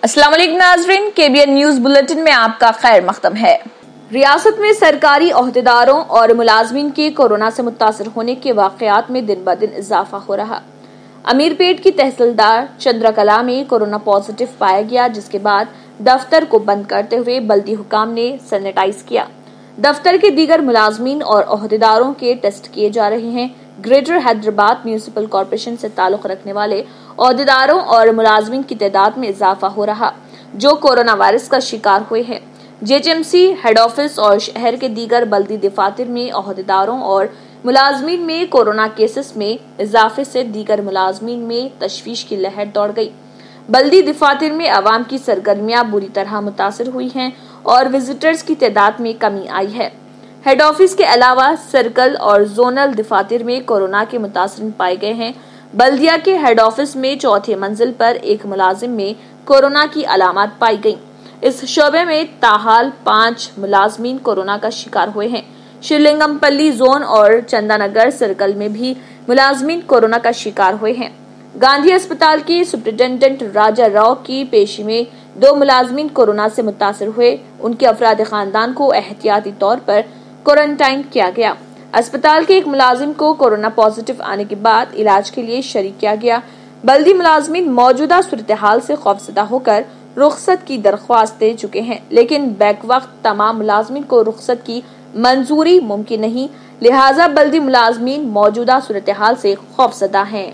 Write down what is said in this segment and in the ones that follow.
अस्सलाम वालेकुम नाज़रीन, KBN न्यूज बुलेटिन में आपका खैर मकदम है। रियासत में सरकारी ओहदेदारों और मुलाजमीन के कोरोना से मुतासर होने के वाकयात में दिन ब दिन इजाफा हो रहा। अमीरपेट की तहसीलदार चंद्रकला में कोरोना पॉजिटिव पाया गया, जिसके बाद दफ्तर को बंद करते हुए बल्दी हुकाम ने सैनिटाइज किया। दफ्तर के दीगर मुलाजमीन और ओहदेदारों के टेस्ट किए जा रहे हैं। ग्रेटर हैदराबाद म्यूनिसिपल कॉर्पोरेशन से ताल्लुक रखने वाले ओहदेदारों और मुलाजमीन की तादाद में इजाफा हो रहा जो कोरोना वायरस का शिकार हुए हैं। JHMC हेड ऑफिस और शहर के दीगर बल्दी दफातर में ओहदेदारों और मुलाजमीन में कोरोना केसेस में इजाफे से दीगर मुलाजमीन में तशवीश की लहर दौड़ गई। बल्दी दफातर में आवाम की सरगर्मियां बुरी तरह मुतासर हुई हैं और विजिटर्स की तादाद में कमी आई है। हेड ऑफिस के अलावा सर्कल और जोनल दफातर में कोरोना के मुतासरीन पाए गए हैं। बल्दिया के हेड ऑफिस में चौथे मंजिल पर एक मुलाजिम में कोरोना की अलामत पाई गयी। इस शोबे में ताहाल 5 मुलाजमीन कोरोना का शिकार हुए हैं। श्रीलिंगमपल्ली जोन और चंदानगर सर्कल में भी मुलाजमीन कोरोना का शिकार हुए हैं। गांधी अस्पताल की सुप्रिंटेंडेंट राजा राव की पेशी में 2 मुलाजमीन कोरोना से मुतासर हुए। उनके अफराद खानदान को एहतियाती तौर पर क्वारंटाइन किया गया। अस्पताल के एक मुलाजिम को कोरोना पॉजिटिव आने के बाद इलाज के लिए शरीक किया गया। बल्दी मुलाजमीन मौजूदा सूरत-ए-हाल से खौफजदा होकर रुखसत की दरख्वास्त दे चुके हैं, लेकिन बैक वक्त तमाम मुलाजमीन को रुखसत की मंजूरी मुमकिन नहीं, लिहाजा बल्दी मुलाजमीन मौजूदा सूरत-ए-हाल से खौफजदा हैं।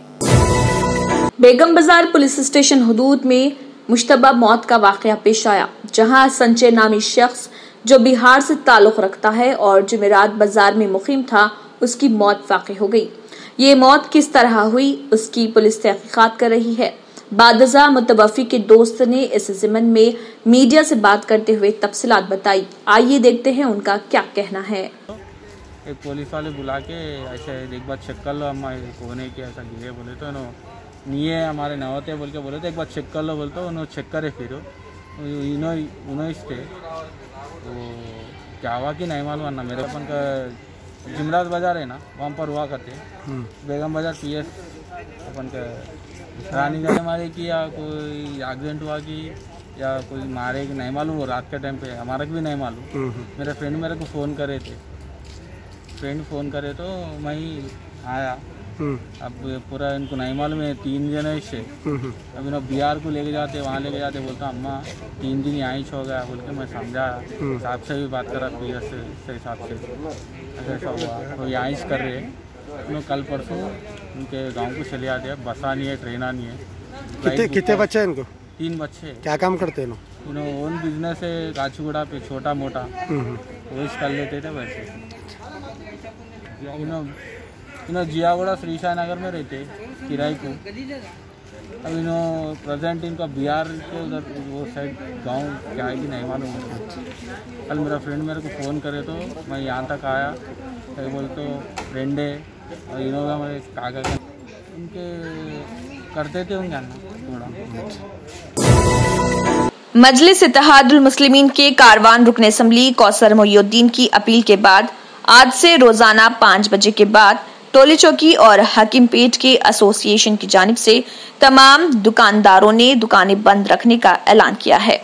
बेगम बाजार पुलिस स्टेशन हुदूद में मुश्तबा मौत का वाकया पेश आया, जहां संजय नामी शख्स जो बिहार से ताल्लुक रखता है और जुमेरात बाजार में मुकीम था, उसकी मौत वाक़ई हो गई। ये मौत किस तरह हुई, उसकी पुलिस तहकीकात कर रही है। बादजा मुतवफ़ी के दोस्त ने इस ज़िमन में मीडिया से बात करते हुए तफसीलात बताई। आइए देखते हैं उनका क्या कहना है। एक पुलिस वाले बुला के ऐसे एक बार चेक कर लो, अम्मा कौन है, क्या ऐसा गिरे बोले तो नहीं है हमारे न होते बोल के बोले तो एक बार चेक कर लो बोलते उन्होंने चेक करे। फिर उन्होंने तो क्या हुआ कि नहीं मालूम ना। मेरे अपन का जुमरात बाजार है ना, वहाँ पर हुआ करते बेगम बाजार PS अपन का रानी गले मारे की या कोई एक्सीडेंट हुआ कि या कोई मारे कि नहीं मालूम। वो रात के टाइम पे हमारा भी नहीं मालूम। मेरे फ्रेंड मेरे को फ़ोन करे तो मैं आया। अब पूरा इनको नहीं मालूम है, 3 जने से अब इन्होंने बिहार को लेके जाते, वहाँ लेके जाते। बोलता अम्मा 3 दिन यहाँ हो गया बोल के मैं समझा। साहब से भी बात करा PS से हिसाब से ऐसा हुआ तो यहाँ कर रहे हैं। कल परसों उनके गांव को चले आते हैं। बसा नहीं है, ट्रेना नहीं है। कितने बच्चे हैं इनको? 3 बच्चे। क्या काम करते हैं इन्होंने ओन बिजनेस है काचीगुड़ा पे, छोटा मोटा वो कर लेते थे वैसे। इन्होंने जियागुड़ा श्रीशाह नगर में रहते किराए को। अब इन्होंने प्रेजेंट इनका बिहार के उधर वो साइड गांव क्या है कि नहीं मालूम। कल मेरा फ्रेंड मेरे को फ़ोन करे तो मैं यहाँ तक आया तो बोल तो फ्रेंड है और इन्होंने मेरे कागज उनके करते थे होंगे ना थोड़ा। मजलिस इत्तेहादुल मुस्लिमीन के कारवान रुकन असम्बली कौसर मोहिउद्दीन की अपील के बाद आज से रोजाना 5 बजे के बाद टोली चौकी और हकीमपेट के एसोसिएशन की जानिब से तमाम दुकानदारों ने दुकानें बंद रखने का ऐलान किया है।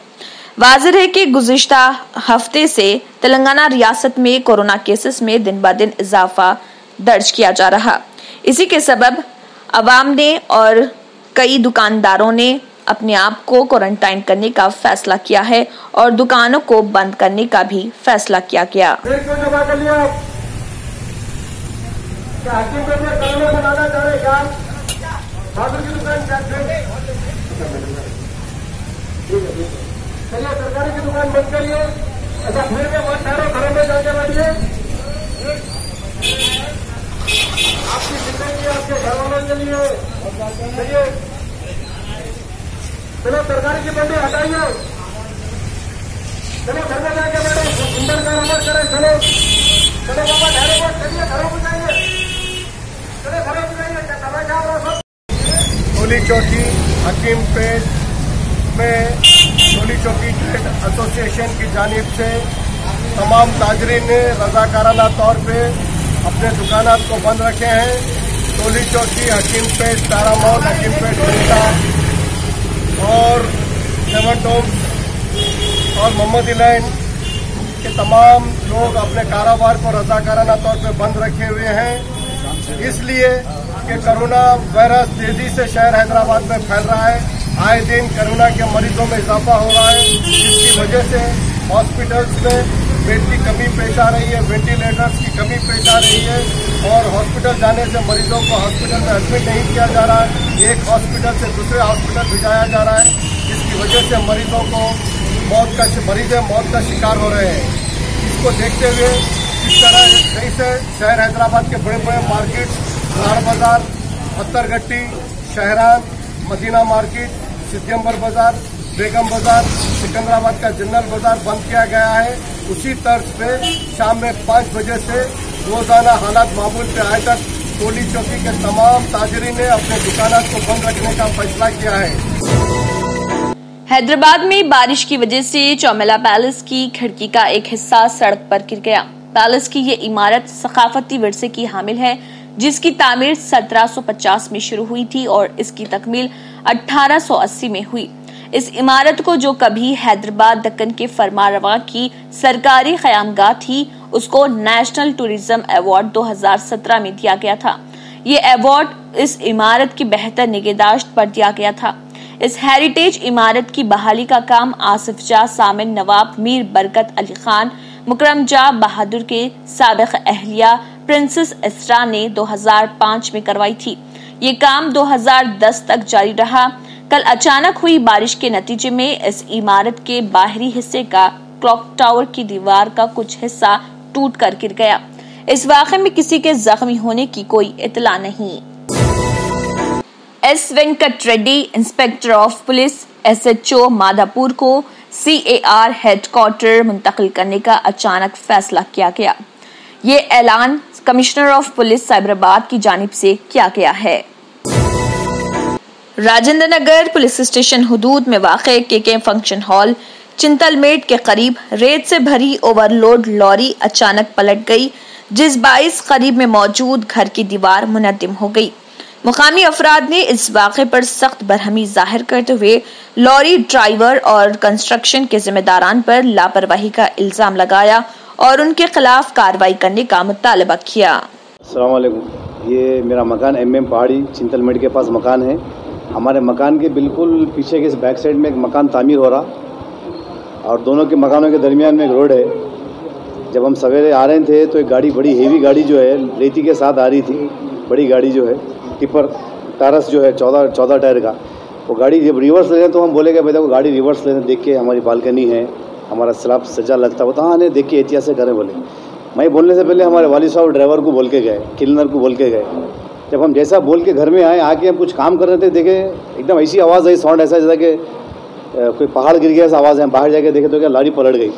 वाज़ेह है कि गुज़िश्ता हफ्ते से तेलंगाना रियासत में कोरोना केसेस में दिन ब दिन इजाफा दर्ज किया जा रहा। इसी के सबब अवाम ने और कई दुकानदारों ने अपने आप को क्वारंटाइन करने का फैसला किया है और दुकानों को बंद करने का भी फैसला किया गया। सरकारी की दुकान बंद करिए, ऐसा फिर के बहुत सारे घरों में जाके बैठिए। आपकी जिंदगी आपके घर वालों के लिए चलिए। चलो सरकारी की बंदी हटाइए, चलो घर में जाके बैठे, सुंदर कारोबार करें। चलो चलो बाबा ठहरे बात करिए, घरों में जाइए, चलो घरों में जाइए। क्या समय क्या हो रहा सब? टोली चौकी हकीमपेट में टोली चौकी ट्रेड एसोसिएशन की जानिब से तमाम ताजरीन ने रजाकाराना तौर पे अपने दुकानात को बंद रखे हैं। टोली चौकी, हकीमपेट, तारा मॉल, हकीमपेट जनता और सेवन टोम्स और मोहम्मदी लाइन के तमाम लोग अपने कारोबार को रजाकाराना तौर पे बंद रखे हुए हैं, इसलिए कि कोरोना वायरस तेजी से शहर हैदराबाद में फैल रहा है। आए दिन कोरोना के मरीजों में इजाफा हो रहा है, जिसकी वजह से हॉस्पिटल्स में बेड की कमी पेश आ रही है, वेंटिलेटर्स की कमी पेश आ रही है और हॉस्पिटल जाने से मरीजों को हॉस्पिटल में एडमिट नहीं किया जा रहा है, एक हॉस्पिटल से दूसरे हॉस्पिटल भिजाया जा रहा है, जिसकी वजह से मरीजों को मौत का शिकार हो रहे हैं। इसको देखते हुए इस तरह कई से शहर हैदराबाद के बड़े बड़े मार्केट, लाड़ बाजार, पत्थरगट्टी, शहरान, मदीना मार्केट, सिद्धियम्बर बाजार, बेगम बाजार, सिकंदराबाद का जनरल बाजार बंद किया गया है। उसी तर्ज पे शाम में 5 बजे से रोजाना हालात मामूल पे आए तक टोली चौकी के तमाम ताजरीन ने अपने दुकानात को बंद रखने का फैसला किया है। हैदराबाद में बारिश की वजह से चौमेला पैलेस की खिड़की का एक हिस्सा सड़क पर गिर गया। पैलेस की ये इमारत सकाफती विरसे की हामिल है, जिसकी तामीर 1750 में शुरू हुई थी और इसकी तकमील 1880 में हुई। इस इमारत को जो कभी हैदराबाद दक्कन के फरमारवा की सरकारी क़यामगाह थी, उसको नेशनल टूरिज्म अवार्ड 2017 में दिया गया था। ये अवार्ड इस इमारत की बेहतर निगहदाश्त पर दिया गया था। इस हेरिटेज इमारत की बहाली का काम आसिफ जा सामिन नवाब मीर बरकत अली खान मुकरम जा बहादुर के साबिक अहलिया प्रिंसेस इसरा ने 2005 में करवाई थी। ये काम 2010 तक जारी रहा। कल अचानक हुई बारिश के नतीजे में इस इमारत के बाहरी हिस्से का क्लॉक टावर की दीवार का कुछ हिस्सा टूट कर गिर गया। इस वाक़े में किसी के जख्मी होने की कोई इतला नहीं। S Venkat Reddy, inspector of police SHO Madhapur को CAR हेडक्वार्टर मुंतकिल करने का अचानक फैसला किया गया। ये ऐलान कमिश्नर ऑफ पुलिस साइबराबाद की जानिब से किया गया है। राजेंद्र नगर पुलिस स्टेशन हुदूद में वाक़े KK फंक्शन हॉल चिंतलमेट के करीब रेत से भरी ओवरलोड लॉरी अचानक पलट गई, जिस बाइस करीब में मौजूद घर की दीवार मुनद्दिम हो गई। मुकामी अफराद ने इस वाक़े पर सख्त बरहमी जाहिर करते हुए लॉरी ड्राइवर और कंस्ट्रक्शन के जिम्मेदारान पर लापरवाही का इल्जाम लगाया और उनके खिलाफ कार्रवाई करने का मुतालबा किया। अस्सलाम वालेकुम। ये मेरा मकान MM पहाड़ी चिंतलमेट के पास मकान है। हमारे मकान के बिल्कुल पीछे के इस बैक साइड में एक मकान तामीर हो रहा और दोनों के मकानों के दरमियान में एक रोड है। जब हम सवेरे आ रहे थे तो एक गाड़ी, बड़ी हेवी गाड़ी जो है रेती के साथ आ रही थी, बड़ी गाड़ी जो है टिपर टारस जो है 14 टायर का, वो गाड़ी जब रिवर्स ले रहे तो हम बोले कि बेटा वो गाड़ी रिवर्स लेने, देख के हमारी बालकनी है, हमारा स्लैब सजा लगता है, हाँ नहीं देख के एहतियात से करें बोले। मैं बोलने से पहले हमारे वालिद साहब ड्राइवर को बोल के गए, क्लीनर को बोल के गए। जब हम जैसा बोल के घर में आए, आके हम कुछ काम कर रहे थे, देखे एकदम ऐसी आवाज़ आई, साउंड ऐसा जैसा कि कोई पहाड़ गिर गया ऐसा आवाज़ है। बाहर जाके देखे तो क्या लॉरी पलट गई।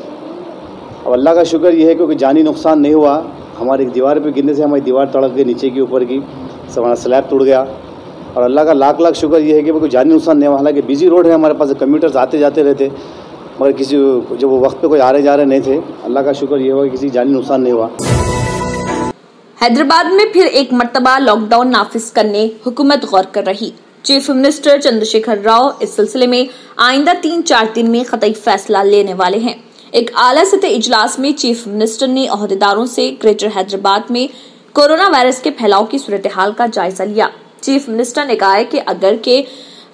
अब अल्लाह का शुक्र ये है क्योंकि जानी नुकसान नहीं हुआ। हमारी दीवार पे गिरने से हमारी दीवार तड़क गई नीचे की ऊपर की, हमारा स्लैब टूट गया और अल्लाह का लाख लाख शुक्र ये है कि कोई जानी नुकसान नहीं हुआ। हालांकि बिजी रोड है हमारे पास, कम्यूटर्स आते जाते रहते, मगर किसी जब वो वक्त पे कोई आ रहे जा रहे नहीं थे। अल्लाह का शुक्र ये हुआ कि किसी जानी नुकसान नहीं हुआ। हैदराबाद में फिर एक मर्तबा लॉकडाउन नाफिज करने हुकूमत गौर कर रही। चीफ मिनिस्टर चंद्रशेखर राव इस सिलसिले में आइंदा 3-4 दिन में कतई फैसला लेने वाले हैं। एक आला सतह इजलास में चीफ मिनिस्टर ने ओहदेदारों से ग्रेटर हैदराबाद में कोरोना वायरस के फैलाव की सूरत हाल का जायजा लिया। चीफ मिनिस्टर ने कहा है कि अगर के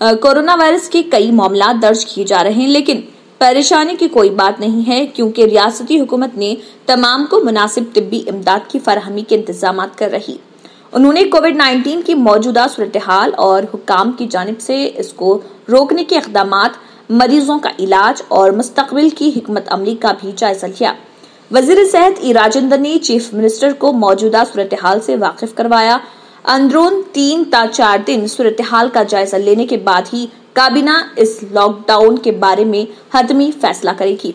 कोरोना वायरस के कई मामला दर्ज किए जा रहे हैं, लेकिन परेशानी की कोई बात नहीं है क्योंकि रियासती हुकूमत ने तमाम को मुनासिब तिब्बी इमदाद की फराहमी के इंतजाम कर रही। उन्होंने कोविड-19 की मौजूदा सूरत हाल और हुकाम की जानिब से इसको रोकने के इक़दामात, मरीजों का इलाज और मुस्तकबिल की हिकमत अमली का भी जायजा लिया। वजीर सेहत ई राजेंद्र ने चीफ मिनिस्टर को मौजूदा सूरत हाल से वाकिफ करवाया। अंदरून 3-4 दिन सूरत हाल का जायजा लेने के बाद ही काबीना इस लॉकडाउन के बारे में हतमी फैसला करेगी।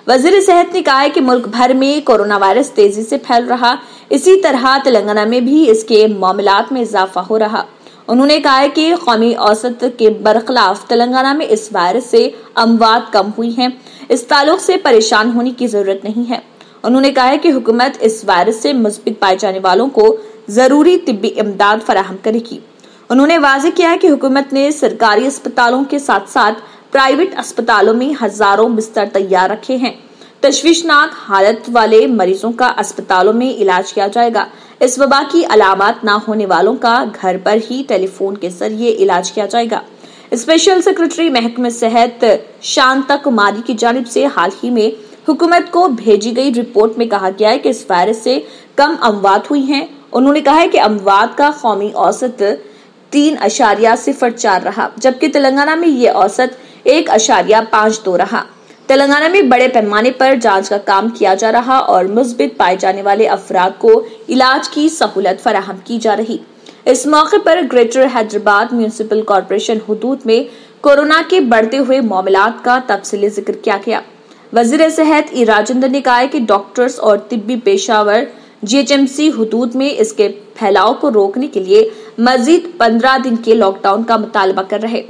वजीर सेहत ने कहा है कि मुल्क भर में कोरोना वायरस तेजी से फैल रहा, इसी तरह तेलंगाना में भी इसके मामलात में इजाफा हो रहा। उन्होंने कहा है कि कौमी औसत के बरखिलाफ तेलंगाना में इस वायरस से अमवात कम हुई हैं। इस ताल्लुक से परेशान होने की जरूरत नहीं है। उन्होंने कहा है कि हुकूमत इस वायरस से मुस्बित पाए जाने वालों को जरूरी तिब्बी इमदाद फराहम करेगी। उन्होंने वाज़ेह किया है कि हुकूमत ने सरकारी अस्पतालों के साथ साथ प्राइवेट अस्पतालों में हजारों बिस्तर तैयार रखे हैं। तशवीशनाक हालत वाले मरीजों का अस्पतालों में इलाज किया जाएगा। इस वबा की अलामत न होने वालों का घर पर ही टेलीफोन के जरिए इलाज किया जाएगा। स्पेशल सेक्रेटरी महकमे सेहत शांता कुमारी की जानिब से हाल ही में हुकूमत को भेजी गई रिपोर्ट में कहा गया है कि इस वायरस से कम अमवात हुई हैं। उन्होंने कहा है कि अमवात का कौमी औसत 3.04 रहा, जबकि तेलंगाना में ये औसत 1.52 रहा। तेलंगाना में बड़े पैमाने पर जांच का काम किया जा रहा और मुस्बित पाए जाने वाले अफराद को इलाज की सहूलत फराहम की जा रही। इस मौके पर ग्रेटर हैदराबाद म्यूनिसिपल कॉर्पोरेशन हुदूद में कोरोना के बढ़ते हुए मामलात का तफसीली जिक्र किया गया। वजीर सेहत ई राजेंद्र ने कहा है कि डॉक्टर्स और तिब्बी पेशावर GHMC हुदूद में इसके फैलाव को रोकने के लिए मजीद 15 दिन के लॉकडाउन का मुतालबा कर रहे।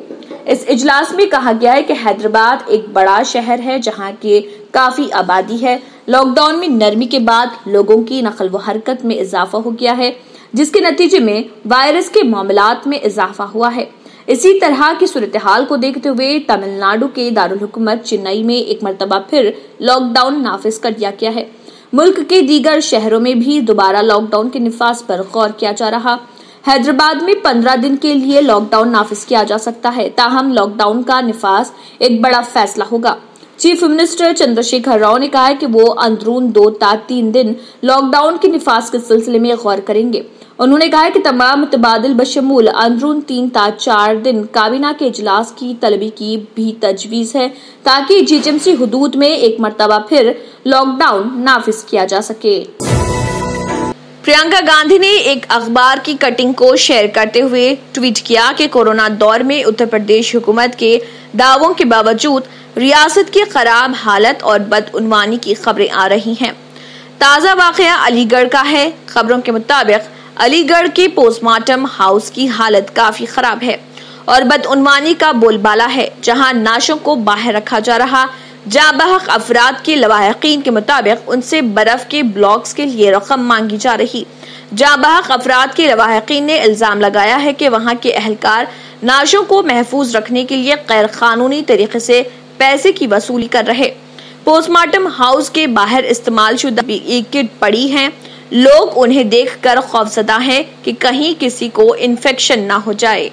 इस इजलास में कहा गया है कि हैदराबाद एक बड़ा शहर है जहां के काफी आबादी है। लॉकडाउन में नरमी के बाद लोगों की नकल व हरकत में इजाफा हो गया है, जिसके नतीजे में वायरस के मामलात में इजाफा हुआ है। इसी तरह की सूरत हाल को देखते हुए तमिलनाडु के दारुल हुकूमत चेन्नई में एक मरतबा फिर लॉकडाउन नाफिज कर दिया गया है। मुल्क के दीगर शहरों में भी दोबारा लॉकडाउन के निफाज पर गौर किया जा रहा। हैदराबाद में 15 दिन के लिए लॉकडाउन नाफिज किया जा सकता है, ताहम लॉकडाउन का निफाज एक बड़ा फैसला होगा। चीफ मिनिस्टर चंद्रशेखर राव ने कहा है कि वो अंदरून 2 ता 3 दिन लॉकडाउन के निफाज के सिलसिले में गौर करेंगे। उन्होंने कहा है कि तमाम मुतबादिल बशमूल अंदरून 3 ता 4 दिन काबीना के इजलास की तलबी की भी तजवीज है, ताकि GHMC हुदूद में एक मरतबा फिर लॉकडाउन नाफिज किया जा सके। प्रियंका गांधी ने एक अखबार की कटिंग को शेयर करते हुए ट्वीट किया कि कोरोना दौर में उत्तर प्रदेश हुकूमत के दावों के बावजूद रियासत की खराब हालत और बदउनवानी की खबरें आ रही हैं। ताज़ा वाकया अलीगढ़ का है। खबरों के मुताबिक अलीगढ़ के पोस्टमार्टम हाउस की हालत काफी खराब है और बदउनवानी का बोलबाला है, जहां नाशों को बाहर रखा जा रहा। जाबहक अफराद के लवाहिकीन के मुताबिक उनसे बर्फ के ब्लॉक्स के लिए रकम मांगी जा रही। जाबहक अफराद के लवाहिकीन ने इल्जाम लगाया है कि वहां के एहलकार नाशों को महफूज रखने के लिए गैर कानूनी तरीके से पैसे की वसूली कर रहे। पोस्टमार्टम हाउस के बाहर इस्तेमाल शुदा किट पड़ी हैं। लोग उन्हें देखकर खौफजदा हैं कि कहीं किसी को इन्फेक्शन न हो जाए।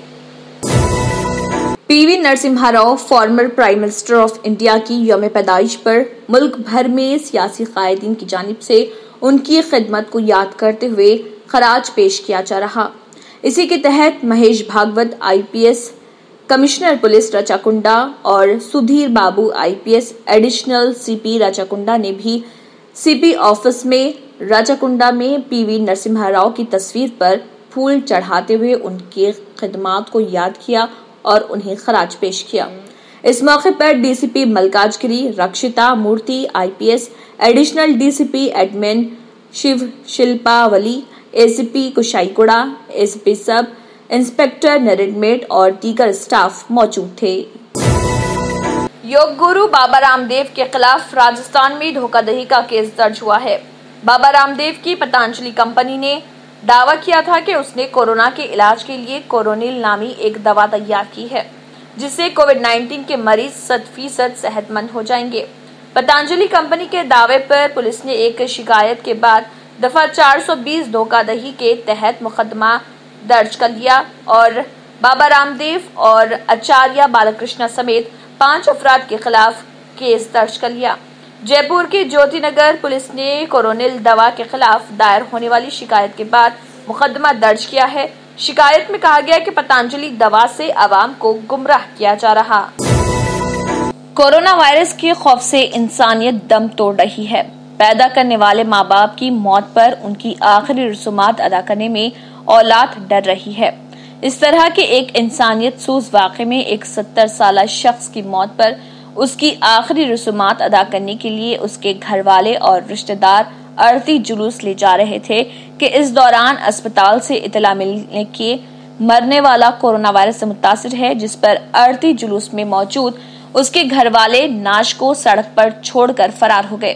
PV Narasimha Rao former prime minister of India की यौम पैदाइश पर मुल्क भर में सियासी कायदीन की जानिब से उनकी खिदमत को याद करते हुए खराज पेश किया जा रहा। इसी के तहत Mahesh Bhagwat IPS commissioner police Rachakonda और Sudheer Babu IPS additional CP Rachakonda ने भी CP ऑफिस में राचाकुंडा में PV नरसिम्हा राव की तस्वीर पर फूल चढ़ाते हुए उनकी खिदमात को याद किया और उन्हें खराज पेश किया। इस मौके पर DCP Malkajgiri Rakshita Murthy IPS additional DCP admin Shiv Shilpavalli ACP Kushaiguda ACP sub inspector नरेंद्रमेट और दीगर स्टाफ मौजूद थे। योग गुरु बाबा रामदेव के खिलाफ राजस्थान में धोखाधड़ी का केस दर्ज हुआ है। बाबा रामदेव की पतंजलि कंपनी ने दावा किया था कि उसने कोरोना के इलाज के लिए कोरोनिल नामी एक दवा तैयार की है, जिससे कोविड-19 के मरीज 100% सेहतमंद हो जाएंगे। पतंजलि कंपनी के दावे पर पुलिस ने एक शिकायत के बाद दफा 420 धोखाधड़ी के तहत मुकदमा दर्ज कर लिया और बाबा रामदेव और आचार्य बालकृष्ण समेत 5 अफराद के खिलाफ केस दर्ज कर लिया। जयपुर के ज्योतिनगर पुलिस ने कोरोनिल दवा के खिलाफ दायर होने वाली शिकायत के बाद मुकदमा दर्ज किया है। शिकायत में कहा गया कि पतंजलि दवा से आवाम को गुमराह किया जा रहा। कोरोना वायरस के खौफ से इंसानियत दम तोड़ रही है। पैदा करने वाले माँ बाप की मौत पर उनकी आखिरी रसूमात अदा करने में औलाद डर रही है। इस तरह के एक इंसानियत सूज वाक़े में एक 70 साल शख्स की मौत पर उसकी आखिरी रसूमात अदा करने के लिए उसके घर वाले और रिश्तेदार अर्थी जुलूस ले जा रहे थे कि इस दौरान अस्पताल से इतला मिलने के मरने वाला कोरोना वायरस से मुतासिर है, जिस पर आरती जुलूस में मौजूद उसके घर वाले नाश को सड़क पर छोड़कर फरार हो गए।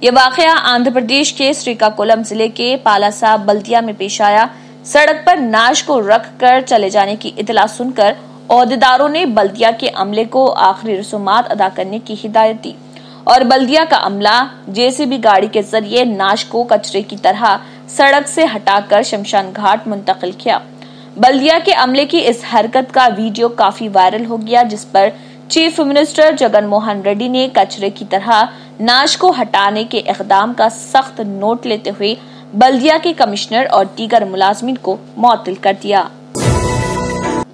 ये वाकया आंध्र प्रदेश के श्रीकाकुलम जिले के पालासा बल्दिया में पेश आया। सड़क पर नाश को रख कर चले जाने की इतला सुनकर ओहदेदारों ने बल्दिया के अमले को आखिरी रसूमात अदा करने की हिदायत दी और बल्दिया का अमला जेसीबी गाड़ी के जरिए नाश को कचरे की तरह सड़क से हटाकर शमशान घाट मुंतकिल किया। बल्दिया के अमले की इस हरकत का वीडियो काफी वायरल हो गया, जिस पर चीफ मिनिस्टर जगन मोहन रेड्डी ने कचरे की तरह नाश को हटाने के इक़दाम का सख्त नोट लेते हुए बल्दिया के कमिश्नर और दीगर मुलाजमीन को मुअत्तल कर दिया।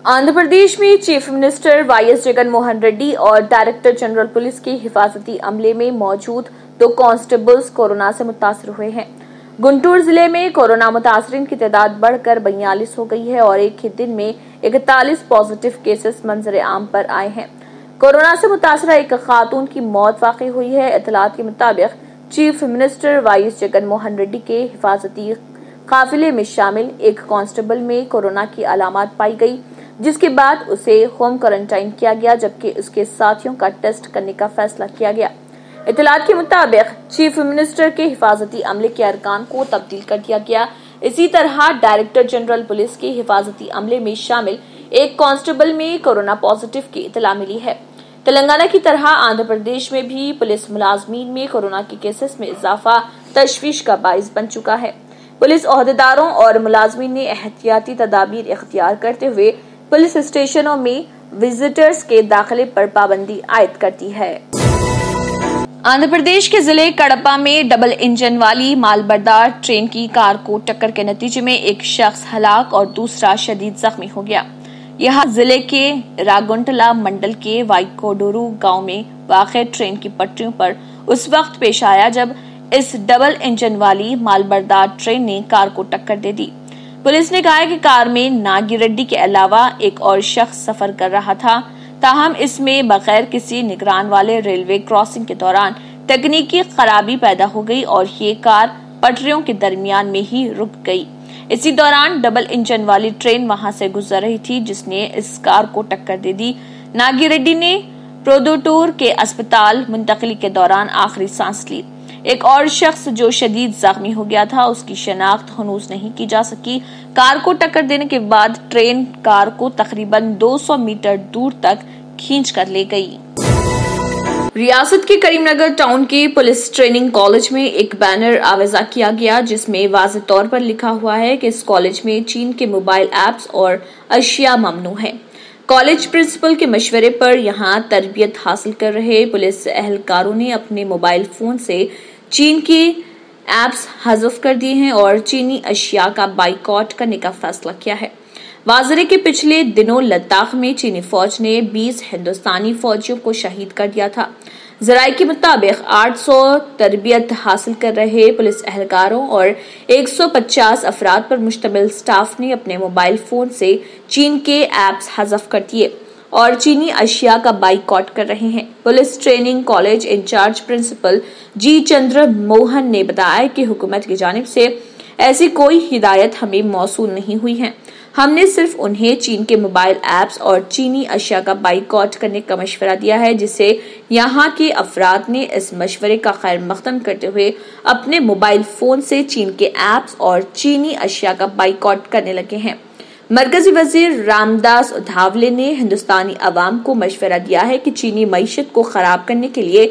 आंध्र प्रदेश में chief minister YS Jagan Mohan Reddy और डायरेक्टर जनरल पुलिस के हिफाजती अमले में मौजूद 2 कांस्टेबल्स कोरोना से मुतासर हुए हैं। गुंटूर जिले में कोरोना मुतासरीन की तादाद बढ़कर 42 हो गई है और एक ही दिन में 41 पॉजिटिव केसेस मंजर आम पर आए हैं। कोरोना से मुतासरा एक खातून की मौत वाक़ई हुई है। इत्तलात के मुताबिक chief minister YS Jagan Mohan Reddy के हिफाजती काफिले में शामिल एक कांस्टेबल में कोरोना की अलामत पाई गई, जिसके बाद उसे होम क्वारंटाइन किया गया, जबकि उसके साथियों का टेस्ट करने का फैसला किया गया। इत्तलात के मुताबिक चीफ मिनिस्टर के हिफाजती अमले के अरकान को तब्दील कर दिया गया। इसी तरह डायरेक्टर जनरल पुलिस के हिफाजती अमले में शामिल एक कांस्टेबल में कोरोना पॉजिटिव की इत्तला मिली है। तेलंगाना की तरह आंध्र प्रदेश में भी पुलिस मुलाजमीन में कोरोना के केसेस में इजाफा तशवीश का बाइस बन चुका है। पुलिस ओहदेदारों और मुलाजमीन ने एहतियाती तदाबीर इख्तियार करते हुए पुलिस स्टेशनों में विजिटर्स के दाखिले पर पाबंदी आयद कर दी है। आंध्र प्रदेश के जिले कडपा में डबल इंजन वाली मालबरदार ट्रेन की कार को टक्कर के नतीजे में एक शख्स हलाक और दूसरा शदीद जख्मी हो गया। यह जिले के रागुंटला मंडल के वाइकोडोरू गांव में वाक़ ट्रेन की पटरियों पर उस वक्त पेश आया जब इस डबल इंजन वाली मालबरदार ट्रेन ने कार को टक्कर दे दी। पुलिस ने कहा है कि कार में नागिरेड्डी के अलावा एक और शख्स सफर कर रहा था, ताहम इसमें बगैर किसी निगरान वाले रेलवे क्रॉसिंग के दौरान तकनीकी खराबी पैदा हो गई और ये कार पटरियों के दरमियान में ही रुक गई। इसी दौरान डबल इंजन वाली ट्रेन वहां से गुजर रही थी, जिसने इस कार को टक्कर दे दी। नागिरेड्डी ने प्रोदोटूर के अस्पताल मुंतकिली के दौरान आखिरी सांस ली। एक और शख्स जो शदीद जख्मी हो गया था, उसकी शनाख्त हनूज नहीं की जा सकी। कार को टक्कर देने के बाद ट्रेन कार को तकरीबन 200 मीटर दूर तक खींच कर ले गई। रियासत के करीमनगर टाउन के पुलिस ट्रेनिंग कॉलेज में एक बैनर आवेजा किया गया, जिसमें वाज़ेह तौर पर लिखा हुआ है कि इस कॉलेज में चीन के मोबाइल ऐप्स और अशिया ममनू है। कॉलेज प्रिंसिपल के मशवरे पर यहां तरबियत हासिल कर रहे पुलिस एहलकारों ने अपने मोबाइल फोन से चीन के ऐप्स हज़फ कर दिए हैं और चीनी अशिया का बाइकॉट करने का फैसला किया है। वाज़ेह के पिछले दिनों लद्दाख में चीनी फौज ने 20 हिंदुस्तानी फौजियों को शहीद कर दिया था। ज़राए के मुताबिक 800 तरबियत हासिल कर रहे पुलिस एहलकारों और 150 अफराद पर मुश्तमिल स्टाफ ने अपने मोबाइल फोन से चीन के ऐप्स हज़फ कर दिए और चीनी अशिया का बाइकॉट कर रहे हैं। Police training college incharge principal G Chandra Mohan ने बताया कि हुकूमत की जानिब से ऐसी कोई हिदायत हमें मौसूल नहीं हुई है। हमने सिर्फ उन्हें चीन के मोबाइल ऐप्स और चीनी अशिया का बाइकॉट करने का मशवरा दिया है, जिसे यहाँ के अफराद ने इस मशवरे का खैर मकदम करते हुए अपने मोबाइल फोन से चीन के ऐप्स और चीनी अशिया का बाइकॉट करने लगे हैं। मरकजी वजीर रामदास अठावले ने हिंदुस्तानी अवाम को मशवरा दिया है कि चीनी मईशत को खराब करने के लिए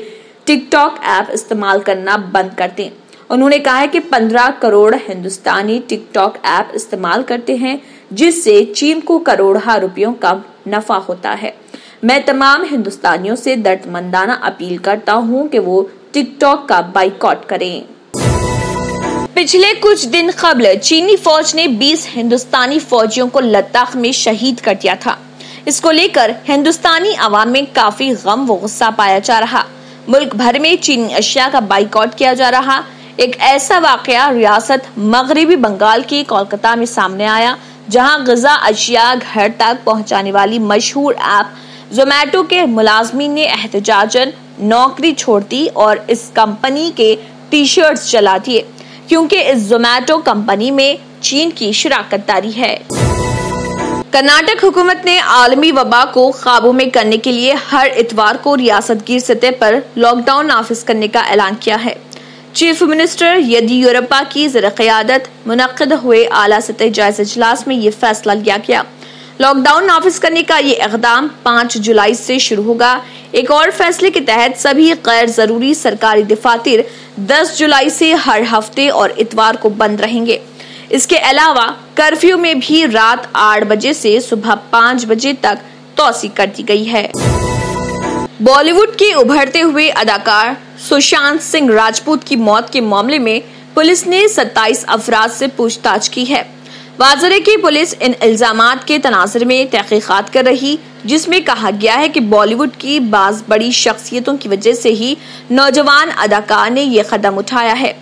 टिकटॉक ऐप इस्तेमाल करना बंद कर दें। उन्होंने कहा है कि 15 करोड़ हिंदुस्तानी टिकटॉक ऐप इस्तेमाल करते हैं, जिससे चीन को करोड़ों रुपयों का नफा होता है। मैं तमाम हिंदुस्तानियों से दर्दमंदाना अपील करता हूं कि वो टिकटॉक का बाइकॉट करें। पिछले कुछ दिन कबल चीनी फौज ने 20 हिंदुस्तानी फौजियों को लद्दाख में शहीद कर दिया था। इसको लेकर हिंदुस्तानी अवाम में काफी गम व गुस्सा पाया जा रहा। मुल्क भर में चीनी अशिया का बाइकॉट किया जा रहा। एक ऐसा वाकया रियासत मगरबी बंगाल के कोलकाता में सामने आया, जहां ग़िज़ा अशिया घर तक पहुंचाने वाली मशहूर ऐप ज़ोमैटो के मुलाजमीन ने एहतजाजन नौकरी छोड़ दी और इस कंपनी के टी शर्ट्स जला दिए, क्योंकि इस ज़ोमैटो कंपनी में चीन की शराकतदारी है। कर्नाटक हुकूमत ने आलमी वबा को काबू में करने के लिए हर इतवार को रियासतगीर सतह पर लॉकडाउन नाफिज करने का ऐलान किया है। चीफ मिनिस्टर येदियुरप्पा की ज़र-क़यादत मुनक़्क़िद हुए आला सतह जायज़ा इजलास में ये फैसला लिया गया। लॉकडाउन नाफिज करने का ये इक़दाम 5 जुलाई से शुरू होगा। एक और फैसले के तहत सभी गैर जरूरी सरकारी दफातर 10 जुलाई से हर हफ्ते और इतवार को बंद रहेंगे। इसके अलावा कर्फ्यू में भी रात 8 बजे से सुबह 5 बजे तक तोसी कर दी गई है। बॉलीवुड के उभरते हुए अदाकार सुशांत सिंह राजपूत की मौत के मामले में पुलिस ने 27 अफराद से पूछताछ की है। वाज़ेह की पुलिस इन इल्जामात के तनाज़ुर में तहक़ीक़ात कर रही, जिसमें कहा गया है कि बॉलीवुड की बाज़ बड़ी शख्सियतों की वजह से ही नौजवान अदाकार ने ये कदम उठाया है।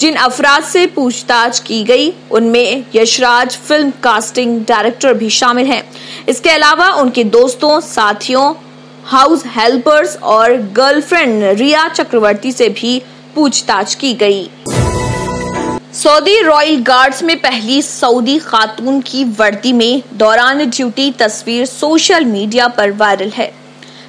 जिन अफराद से पूछताछ की गई उनमें यशराज फिल्म कास्टिंग डायरेक्टर भी शामिल हैं। इसके अलावा उनके दोस्तों, साथियों, हाउस हेल्पर्स और गर्लफ्रेंड रिया चक्रवर्ती से भी पूछताछ की गई। सऊदी रॉयल गार्ड्स में पहली सऊदी खातून की वर्दी में दौरान ड्यूटी तस्वीर सोशल मीडिया पर वायरल है।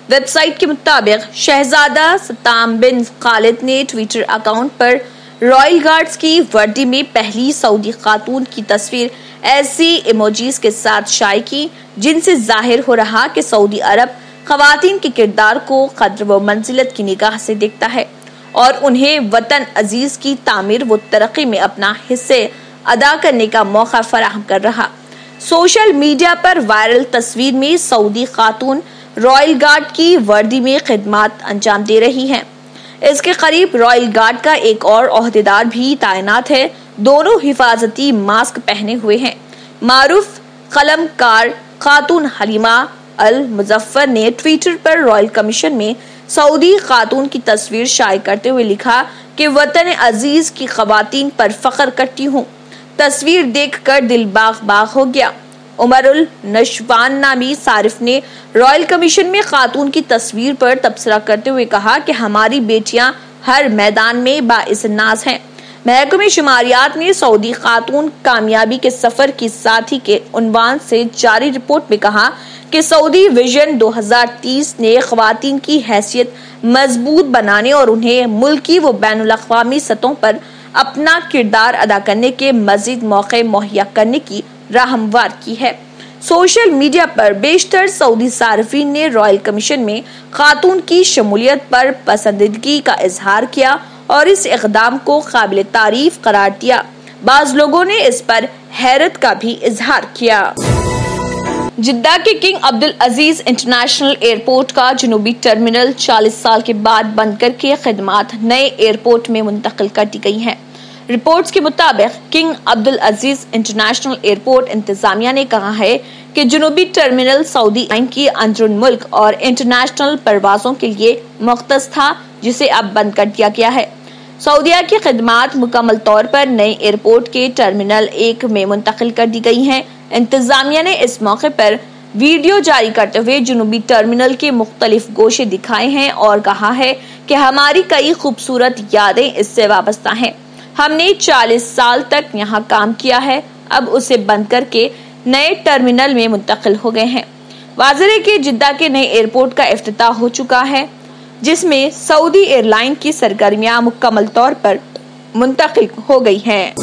वेबसाइट के मुताबिक शहजादा सत्ताम बिन खालिद ने ट्विटर अकाउंट पर रॉयल गार्ड्स की वर्दी में पहली सऊदी खातून की तस्वीर ऐसी इमोजीज के साथ शाये की, जिनसे जाहिर हो रहा कि सऊदी अरब खवातीन के किरदार को कद्र व मंजिलत की निगाह से देखता है और उन्हें वतन अजीज की तामीर व तरक्की में अपना हिस्से अदा करने का मौका फराहम कर रहा। सोशल मीडिया पर वायरल तस्वीर में सऊदी खातून रॉयल गार्ड की वर्दी में खिदमत अंजाम दे रही हैं। इसके करीब रॉयल गार्ड का एक और ओहदेदार भी तैनात है। दोनों हिफाजती मास्क पहने हुए हैं। मारूफ कलमकार खातून हलीमा अल मुजफ्फर ने ट्विटर पर रॉयल कमीशन में सऊदी खातून की तस्वीर शाये करते हुए लिखा कि वतन अजीज की खवातीन पर फख्र करती हूँ। तस्वीर देखकर दिल बाग बाग हो गया। उमरुल नशवान नामी सारिफ ने रॉयल कमीशन में खातून की तस्वीर पर तबसरा करते हुए कहा कि हमारी बेटियां हर मैदान में बाइस नाज हैं। महकमे शुमारियात ने सऊदी खातून कामयाबी के सफर की साथी के उन्वान से जारी रिपोर्ट में कहा कि सऊदी विजन 2030 ने खवातीन की हैसियत मजबूत बनाने और उन्हें मुल्की व बैनुल अक़वामी सतहों पर अपना किरदार अदा करने के मजीद मौके मुहैया करने की राह हमवार की है। सोशल मीडिया पर बेशतर सऊदी सार्फिन ने रॉयल कमीशन में खातून की शमूलियत पर पसंदीदगी का इजहार किया और इस इक़दाम को काबिल तारीफ करार दिया। बाज़ लोगों ने इस पर हैरत का भी इजहार किया। जिद्दा के किंग अब्दुल अजीज इंटरनेशनल एयरपोर्ट का जनूबी टर्मिनल 40 साल के बाद बंद करके खिदमात नए एयरपोर्ट में मुंतकिल कर दी गई हैं। रिपोर्ट्स के मुताबिक किंग अब्दुल अजीज इंटरनेशनल एयरपोर्ट इंतजामिया ने कहा है कि जनूबी टर्मिनल सऊदी लाइन की अंदरून मुल्क और इंटरनेशनल परवाजों के लिए मुख्तस था, जिसे अब बंद कर दिया गया है। सऊदीया की खिदमात मुकम्मल तौर पर नए एयरपोर्ट के टर्मिनल 1 में मुंतकिल कर दी गई हैं। इंतजामिया ने इस मौके पर वीडियो जारी करते हुए जनूबी टर्मिनल के मुख्तलिफ गोशे दिखाए हैं और कहा है कि हमारी कई खूबसूरत यादें इससे वाबस्ता हैं। हमने 40 साल तक यहाँ काम किया है, अब उसे बंद करके नए टर्मिनल में मुंतकिल हो गए हैं। वाज़ेह के जिद्दा के नए एयरपोर्ट का इफ्तिताह हो चुका है, जिसमें सऊदी एयरलाइन की सरगर्मियां मुकम्मल तौर पर मुंतकिल हो गई हैं।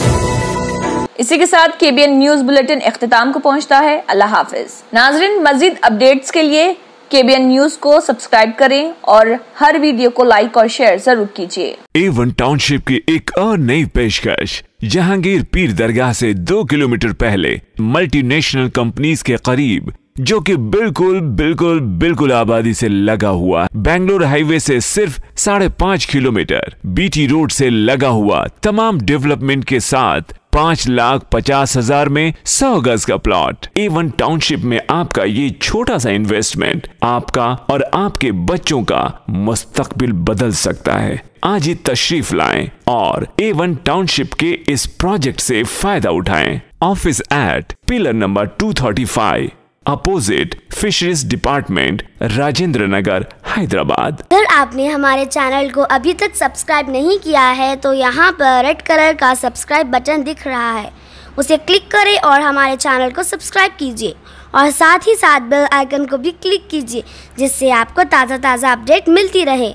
इसी के साथ KBN न्यूज बुलेटिन इख्तिताम को पहुंचता है। अल्लाह हाफिज। नाज़रीन, मजीद अपडेट्स के लिए KBN न्यूज को सब्सक्राइब करें और हर वीडियो को लाइक और शेयर जरूर कीजिए। A1 टाउनशिप की एक और नई पेशकश जहांगीर पीर दरगाह से 2 किलोमीटर पहले मल्टीनेशनल कंपनीज के करीब, जो कि बिल्कुल आबादी से लगा हुआ, बेंगलोर हाईवे से सिर्फ 5.5 किलोमीटर, BT रोड से लगा हुआ, तमाम डेवलपमेंट के साथ 5,50,000 में 100 गज का प्लॉट। A1 टाउनशिप में आपका ये छोटा सा इन्वेस्टमेंट आपका और आपके बच्चों का मुस्तकबिल बदल सकता है। आज ही तशरीफ लाएं और A1 टाउनशिप के इस प्रोजेक्ट से फायदा उठाएं। Office at pillar number 235 opposite fisheries department, Rajendra Nagar, Hyderabad. अगर आपने हमारे चैनल को अभी तक सब्सक्राइब नहीं किया है तो यहाँ पर रेड कलर का सब्सक्राइब बटन दिख रहा है, उसे क्लिक करें और हमारे चैनल को सब्सक्राइब कीजिए और साथ ही साथ बेल आइकन को भी क्लिक कीजिए, जिससे आपको ताज़ा अपडेट मिलती रहे।